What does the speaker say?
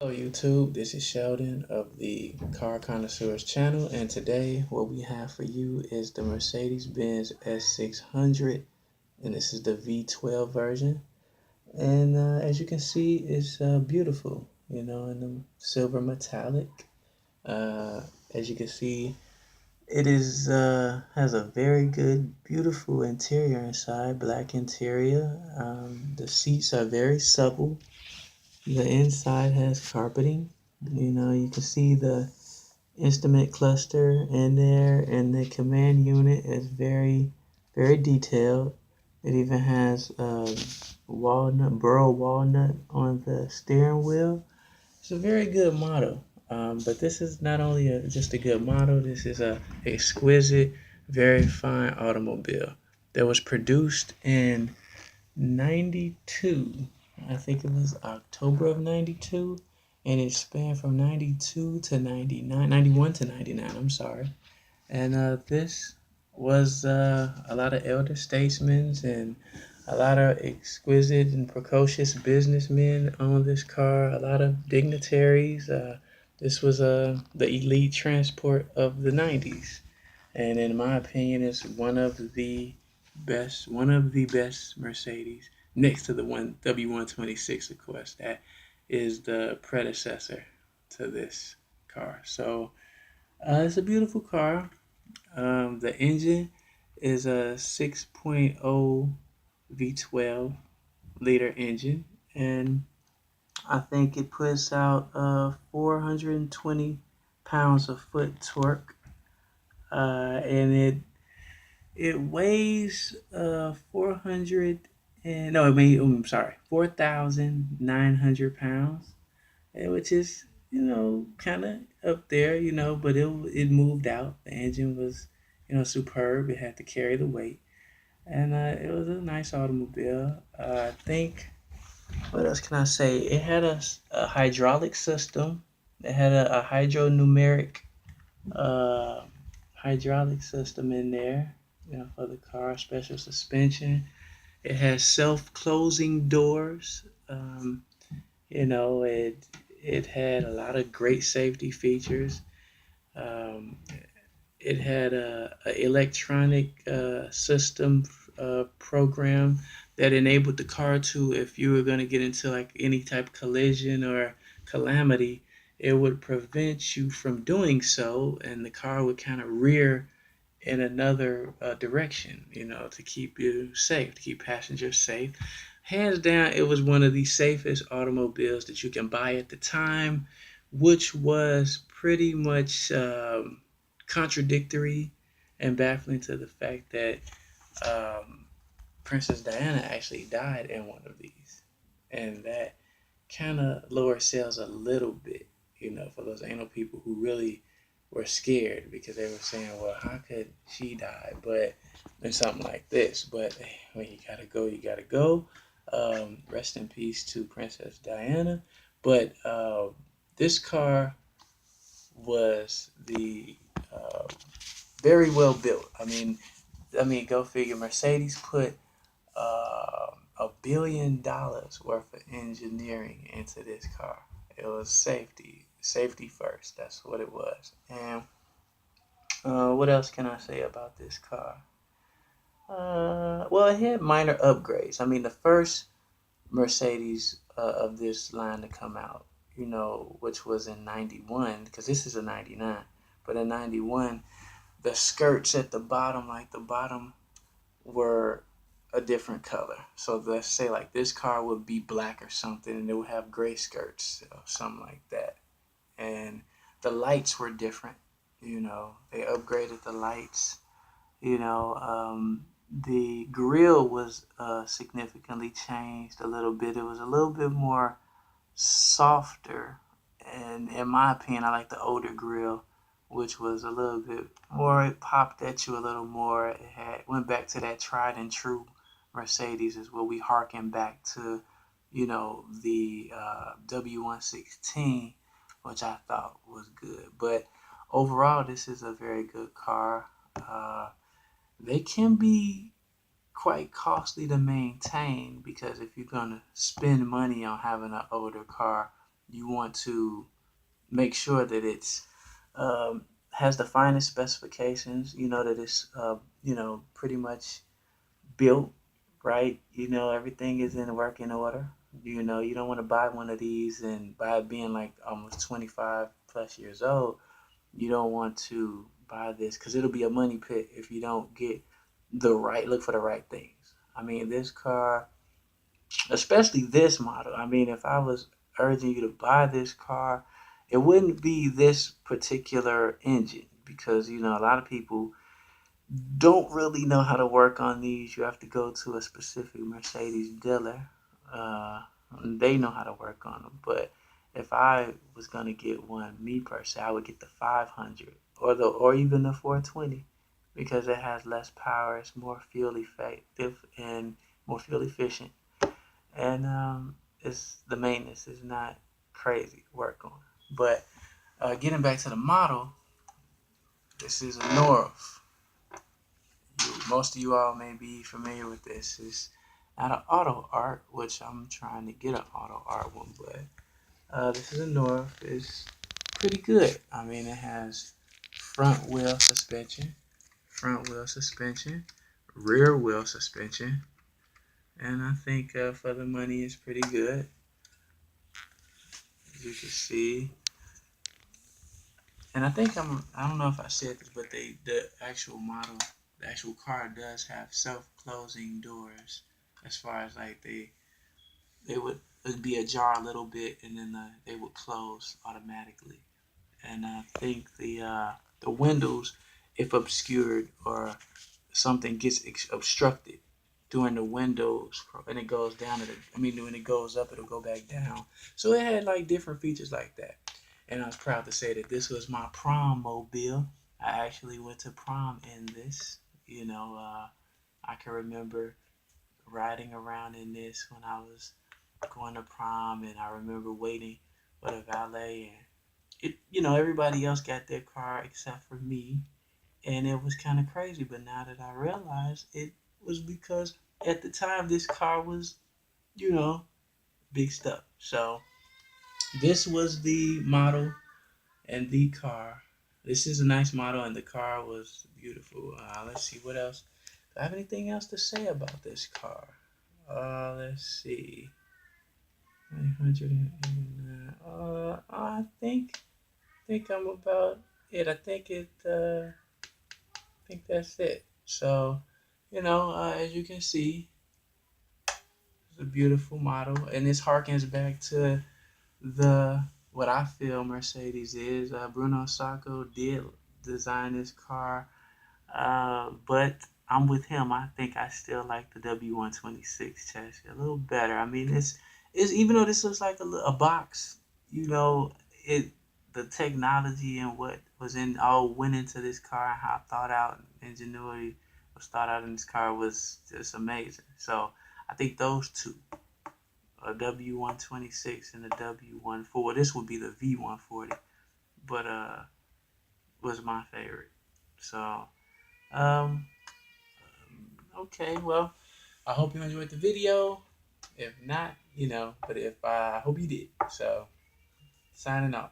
Hello YouTube, this is Sheldon of the Car Connoisseurs channel, and today what we have for you is the Mercedes-Benz S600, and this is the V12 version. And as you can see, it's beautiful, in the silver metallic. Uh, as you can see, it is has a very good, beautiful interior inside, black interior. The seats are very supple. The inside has carpeting. You can see the instrument cluster in there, and the command unit is very, very detailed. It even has burl walnut on the steering wheel. It's a very good model. But this is not only just a good model, this is a exquisite, very fine automobile that was produced in 92. I think it was October of 92, and it spanned from 92 to 99, 91 to 99, I'm sorry. And this was a lot of elder statesmen and a lot of exquisite and precocious businessmen on this car, a lot of dignitaries. This was the elite transport of the 90s. And in my opinion, it's one of the best Mercedes, next to the one W126, of course. That is the predecessor to this car. So it's a beautiful car. The engine is a 6.0 V12 liter engine, and I think it puts out 420 pounds of foot torque, and it weighs 400 and no, I mean, I'm sorry, 4,900 pounds, which is kind of up there, but it moved out. The engine was superb. It had to carry the weight, and it was a nice automobile. I think, what else can I say? It had a hydraulic system. It had a hydronumeric uh, hydraulic system in there, for the car, special suspension. It has self-closing doors. It had a lot of great safety features. Um, it had a electronic system program that enabled the car to, if you were going to get into like any type of collision or calamity, it would prevent you from doing so, and the car would kind of rear in another direction, to keep you safe, to keep passengers safe. Hands down, it was one of the safest automobiles that you can buy at the time, which was pretty much contradictory and baffling to the fact that um, Princess Diana actually died in one of these. And that kind of lowered sales a little bit, for those anal people who really were scared because they were saying, well, how could she die? But in something like this, but when you gotta go, you gotta go. Rest in peace to Princess Diana. But this car was the very well built. I mean, go figure. Mercedes put $1 billion worth of engineering into this car. It was safety first. That's what it was. And what else can I say about this car? Well, it had minor upgrades. I mean, the first Mercedes of this line to come out, which was in 91, because this is a 99, but in 91, the skirts at the bottom, like the bottom, were a different color. So let's say like this car would be black or something, and it would have gray skirts or something like that. And the lights were different. They upgraded the lights. The grill was significantly changed a little bit. It was a little bit more softer, and in my opinion, I like the older grill, which was a little bit more. It popped at you a little more. It went back to that tried and true Mercedes, is what we harken back to. The W116, which I thought was good. But overall, this is a very good car. They can be quite costly to maintain, because if you're going to spend money on having an older car, You want to make sure that it's has the finest specifications. You know that it's pretty much built right. You know everything is in working order. You know you don't want to buy one of these and by it being like almost 25 plus years old, you don't want to buy this because it'll be a money pit if you don't get look for the right things. I mean, this car, especially this model. I mean, if I was urging you to buy this car, it wouldn't be this particular engine because a lot of people don't really know how to work on these. You have to go to a specific Mercedes dealer. Uh, they know how to work on them. But if I was gonna get one, me personally, I would get the 500 or even the 420 because it has less power. It's more fuel effective and more fuel efficient, and it's the maintenance is not crazy to work on. But getting back to the model, this is a Norev. Most of you all may be familiar with this. It's not an auto art, which I'm trying to get an auto art one, but this is a Norev. It's pretty good. I mean, it has front wheel suspension, rear wheel suspension, and I think for the money, it's pretty good. As you can see, and I don't know if I said this, but the actual model, the actual car does have self-closing doors. As far as like they would it'd be ajar a little bit, and then they would close automatically. And I think the windows, if obscured or something gets obstructed during the windows, and it goes down I mean, when it goes up, it'll go back down. So it had like different features like that. And I was proud to say that this was my prom mobile. I actually went to prom in this. I can remember riding around in this when I was going to prom, and I remember waiting for the valet, and everybody else got their car except for me, and it was kind of crazy. But now that I realize it was because at the time this car was, you know, big stuff. So this was the model and the car. This is a nice model, and the car was beautiful. Let's see what else. Do I have anything else to say about this car? Let's see. 989. I think I'm about it. I think that's it. So, as you can see, it's a beautiful model, and this harkens back to the what I feel Mercedes is. Bruno Sacco did design this car, but I'm with him. I think I still like the W126 chassis a little better. I mean, it's even though this looks like a box, it the technology and what was in all went into this car and how thought out ingenuity was thought out in this car was just amazing. So I think those two, a W126 and a W14. This would be the V140, but was my favorite. So um, okay, well, I hope you enjoyed the video. If not, but if I hope you did. So signing off.